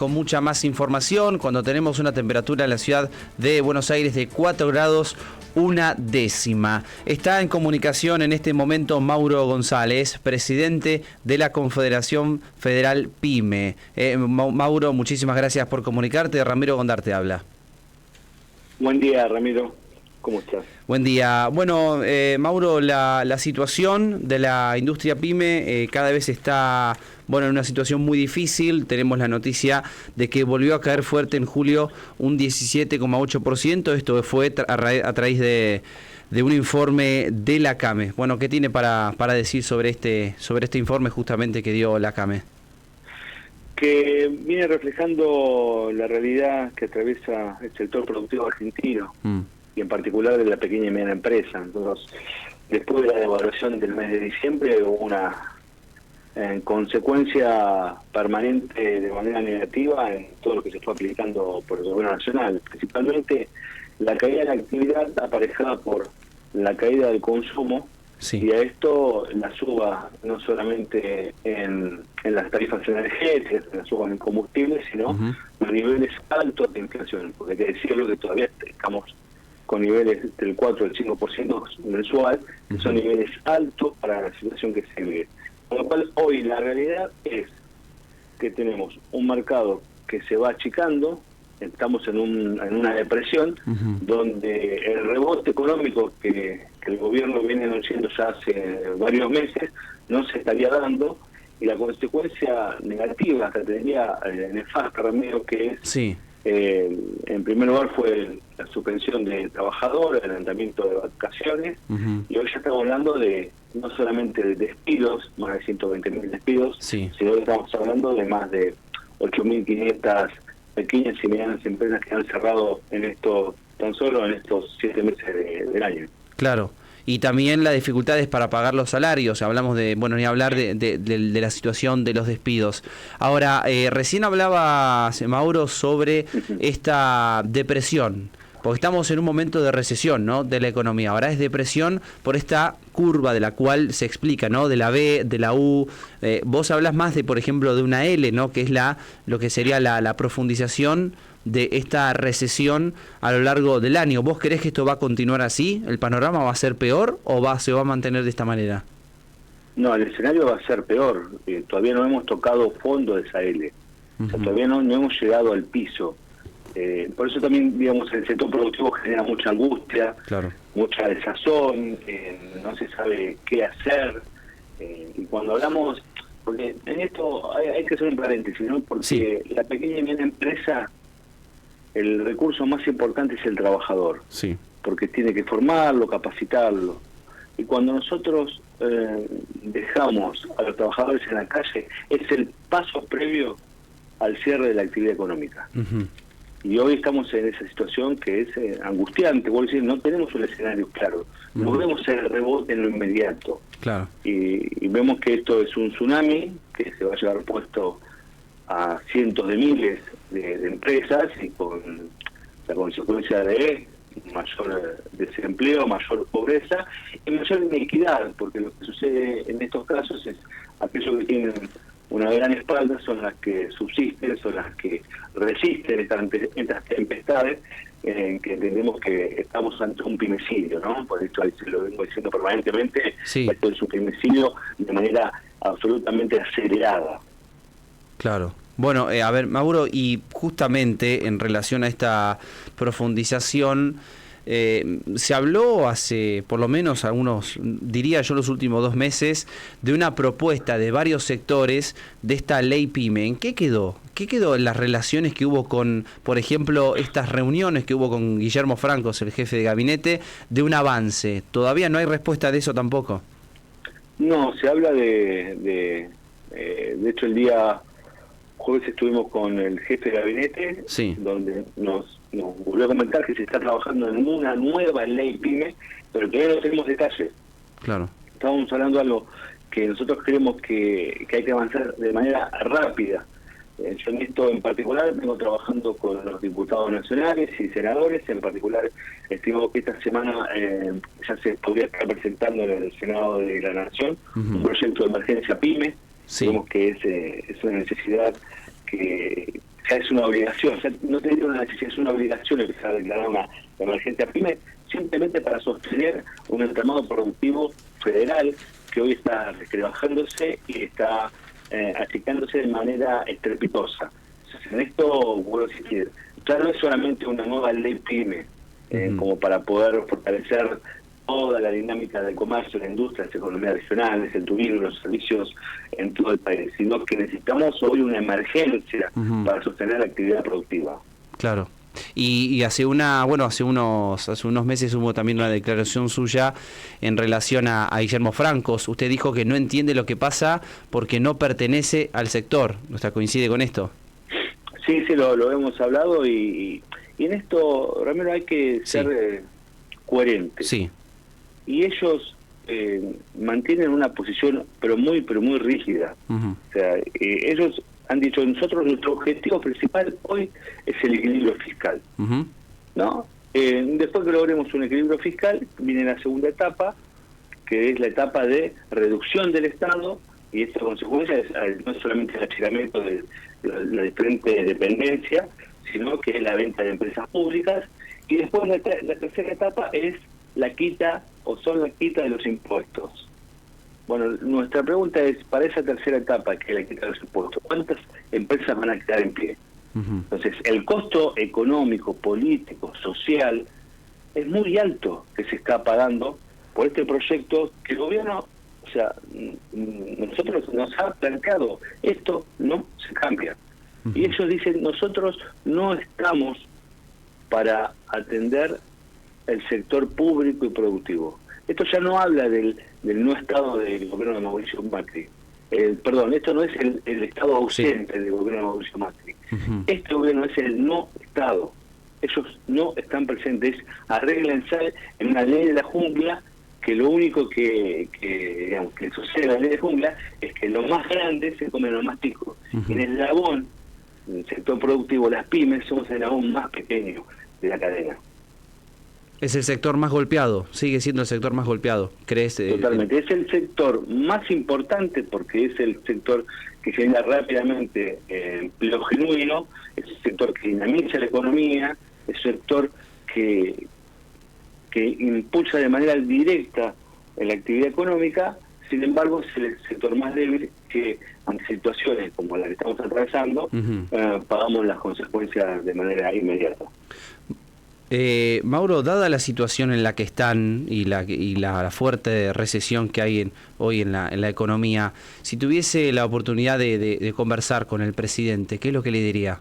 Con mucha más información, cuando tenemos una temperatura en la ciudad de Buenos Aires de 4 grados, 1/10. Está en comunicación en este momento Mauro González, presidente de la Confederación Federal PYME. Mauro, muchísimas gracias por comunicarte. Ramiro Gondar te habla. Buen día, Ramiro. ¿Cómo estás? Buen día. Bueno, Mauro, la situación de la industria PYME cada vez está en una situación muy difícil. Tenemos la noticia de que volvió a caer fuerte en julio un 17,8%. Esto fue a raíz de un informe de la CAME. Bueno, ¿qué tiene para decir sobre este informe justamente que dio la CAME? Que viene reflejando la realidad que atraviesa el sector productivo argentino. Y en particular de la pequeña y mediana empresa. Entonces, después de la devaluación del mes de diciembre, hubo una consecuencia permanente de manera negativa en todo lo que se fue aplicando por el gobierno nacional, principalmente la caída de la actividad aparejada por la caída del consumo. Sí. Y a esto la suba no solamente en las tarifas energéticas, la suba en combustibles, sino los niveles altos de inflación, porque hay que decirlo que todavía estamos con niveles del 4 al 5% mensual, que son niveles altos para la situación que se vive. Con lo cual, hoy la realidad es que tenemos un mercado que se va achicando, estamos en una depresión, donde el rebote económico que el gobierno viene anunciando ya hace varios meses no se estaría dando, y la consecuencia negativa que tendría nefasta, Ramiro, que es... Sí. En primer lugar fue la suspensión de trabajadores, el adelantamiento de vacaciones, y hoy ya estamos hablando de no solamente de despidos, más de 120.000 despidos, sino que estamos hablando de más de 8.500 pequeñas y medianas empresas que han cerrado tan solo en estos 7 meses del año. Claro. Y también las dificultades para pagar los salarios. Hablamos ni hablar de la situación de los despidos. Ahora, recién hablaba Mauro sobre esta depresión, porque estamos en un momento de recesión, ¿no?, de la economía. Ahora es depresión por esta curva de la cual se explica, ¿no?, de la B, de la U. Vos hablas más por ejemplo, de una L, ¿no?, que es lo que sería la profundización de esta recesión a lo largo del año. ¿Vos creés que esto va a continuar así? ¿El panorama va a ser peor o se va a mantener de esta manera? No, el escenario va a ser peor. Todavía no hemos tocado fondo de esa L. O sea, todavía no hemos llegado al piso. Por eso también, digamos, el sector productivo genera mucha angustia, mucha desazón, no se sabe qué hacer. Y cuando hablamos, porque en esto hay que hacer un paréntesis, ¿no? Porque la pequeña y mediana empresa, el recurso más importante es el trabajador, porque tiene que formarlo, capacitarlo. Y cuando nosotros dejamos a los trabajadores en la calle, es el paso previo al cierre de la actividad económica. Y hoy estamos en esa situación que es angustiante. Voy a decir, no tenemos un escenario claro. No vemos el rebote en lo inmediato. Y vemos que esto es un tsunami que se va a llevar puesto a cientos de miles de empresas, y con la consecuencia de mayor desempleo, mayor pobreza y mayor inequidad, porque lo que sucede en estos casos es aquellos que tienen una gran espalda son las que subsisten, son las que resisten estas tempestades, que entendemos que estamos ante un pymecidio, ¿no? Por esto lo vengo diciendo permanentemente, esto es un pymecidio de manera absolutamente acelerada. Claro. Bueno, a ver, Mauro, y justamente en relación a esta profundización, se habló hace por lo menos diría yo los últimos 2 meses, de una propuesta de varios sectores de esta ley PYME. ¿En qué quedó? ¿Qué quedó en las relaciones que hubo con, por ejemplo, estas reuniones que hubo con Guillermo Francos, el jefe de gabinete, de un avance? ¿Todavía no hay respuesta de eso tampoco? No, se habla de hecho el día jueves estuvimos con el jefe de gabinete, donde nos volvió a comentar que se está trabajando en una nueva ley PYME, pero todavía no tenemos detalles. Estábamos hablando de algo que nosotros creemos que hay que avanzar de manera rápida. Yo en esto en particular vengo trabajando con los diputados nacionales y senadores. En particular estimo que esta semana ya se podría estar presentando en el Senado de la Nación un proyecto de emergencia PYME. Creemos que es una necesidad que ya es una obligación, o sea, no te digo una necesidad, es una obligación empezar a declarar una emergencia PYME, simplemente para sostener un entramado productivo federal que hoy está rebajándose y está achicándose de manera estrepitosa. Entonces, en esto, vuelvo a decir, ya no es solamente una nueva ley PYME, como para poder fortalecer toda la dinámica del comercio, la industria, las economías regionales, el turismo, los servicios en todo el país, sino que necesitamos hoy una emergencia para sostener la actividad productiva. Claro. Y hace unos meses hubo también una declaración suya en relación a Guillermo Francos. Usted dijo que no entiende lo que pasa porque no pertenece al sector. ¿Usted coincide con esto? Sí, lo hemos hablado y en esto, Ramiro, hay que ser coherentes. Sí. Y ellos mantienen una posición pero muy rígida. O sea, ellos han dicho, nosotros nuestro objetivo principal hoy es el equilibrio fiscal, ¿no? Después que logremos un equilibrio fiscal, viene la segunda etapa, que es la etapa de reducción del Estado, y esta consecuencia es no solamente el achicamiento de la diferente dependencia, sino que es la venta de empresas públicas, y después la tercera etapa es la quita de los impuestos. Bueno, nuestra pregunta es, para esa tercera etapa, que es la quita de los impuestos, ¿cuántas empresas van a quedar en pie? Entonces, el costo económico, político, social, es muy alto que se está pagando por este proyecto que el gobierno, o sea, nosotros nos ha planteado, esto no se cambia. Y ellos dicen, nosotros no estamos para atender el sector público y productivo. Esto ya no habla del no estado del gobierno de Mauricio Macri. Perdón, esto no es el estado ausente del gobierno de Mauricio Macri. Este gobierno es el no estado. Ellos no están presentes. Arréglense en una ley de la jungla que lo único que sucede en la ley de jungla es que lo más grande se come lo más chico. Y en el eslabón, en el sector productivo, las pymes, somos el eslabón más pequeño de la cadena. Es el sector más golpeado, sigue siendo el sector más golpeado, ¿crees? Totalmente, es el sector más importante porque es el sector que genera rápidamente empleo genuino, es el sector que dinamiza la economía, es el sector que impulsa de manera directa la actividad económica. Sin embargo, es el sector más débil que ante situaciones como la que estamos atravesando, pagamos las consecuencias de manera inmediata. Mauro, dada la situación en la que están y la fuerte recesión que hay hoy en la economía, si tuviese la oportunidad de conversar con el presidente, ¿qué es lo que le diría?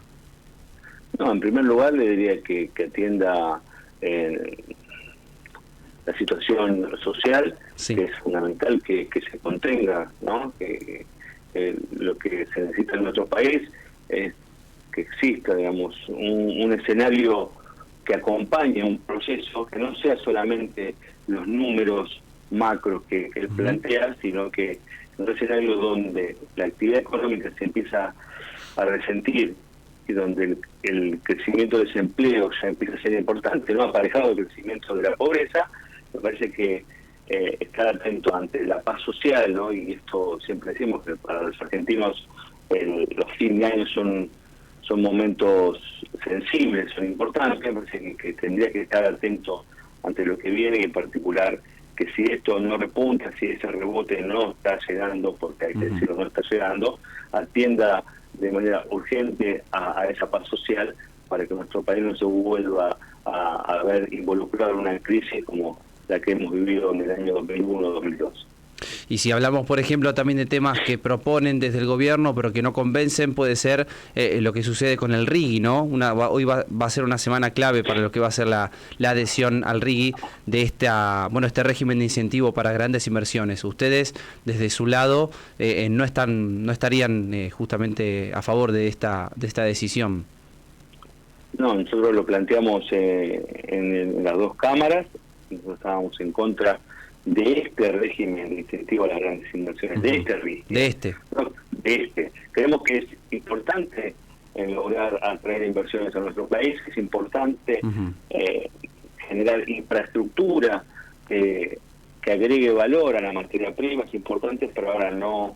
No, en primer lugar le diría que atienda la situación social, que es fundamental que se contenga, ¿no? Que lo que se necesita en nuestro país es que exista, digamos, un escenario que acompañe un proceso que no sea solamente los números macros que él plantea, sino que un escenario donde la actividad económica se empieza a resentir y donde el crecimiento del desempleo ya empieza a ser importante, no aparejado del crecimiento de la pobreza. Me parece que estar atento ante la paz social, ¿no? Y esto siempre decimos que para los argentinos los fines de año son momentos sensibles, son importantes. Me parece que tendría que estar atento ante lo que viene y en particular que si esto no repunta, si ese rebote no está llegando, porque hay que decirlo, no está llegando, atienda de manera urgente a esa paz social para que nuestro país no se vuelva a ver involucrado en una crisis como la que hemos vivido en el año 2001-2002. Y si hablamos, por ejemplo, también de temas que proponen desde el gobierno, pero que no convencen, puede ser lo que sucede con el RIGI, ¿no? Hoy va a ser una semana clave para lo que va a ser la adhesión al RIGI de este régimen de incentivo para grandes inversiones. Ustedes, desde su lado, no estarían justamente a favor de esta decisión. No, nosotros lo planteamos en las dos cámaras. Nosotros estábamos en contra de este régimen de incentivo a las grandes inversiones, de este RIGI. Creemos que es importante lograr atraer inversiones a nuestro país, que es importante generar infraestructura que agregue valor a la materia prima, es importante, pero ahora no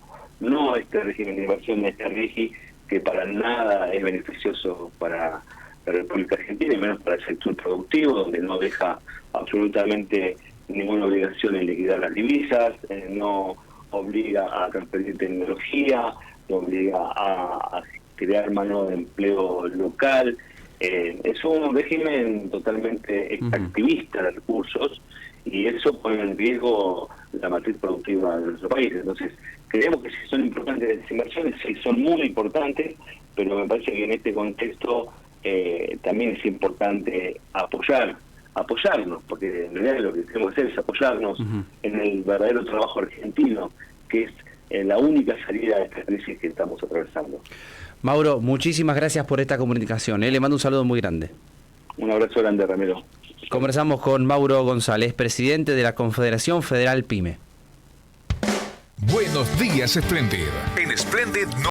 este régimen de inversión de este RIGI que para nada es beneficioso para la República Argentina y menos para el sector productivo, donde no deja absolutamente ninguna obligación en liquidar las divisas, no obliga a transferir tecnología, no obliga a crear mano de empleo local. Es un régimen totalmente extractivista de recursos y eso pone en riesgo la matriz productiva de nuestro país. Entonces, creemos que sí son importantes las inversiones, sí son muy importantes, pero me parece que en este contexto también es importante apoyarnos, porque en realidad lo que tenemos que hacer es apoyarnos en el verdadero trabajo argentino, que es la única salida de esta crisis que estamos atravesando. Mauro, muchísimas gracias por esta comunicación. Le mando un saludo muy grande. Un abrazo grande, Ramiro. Conversamos con Mauro González, presidente de la Confederación Federal PYME. Buenos días, Splendid. En Splendid no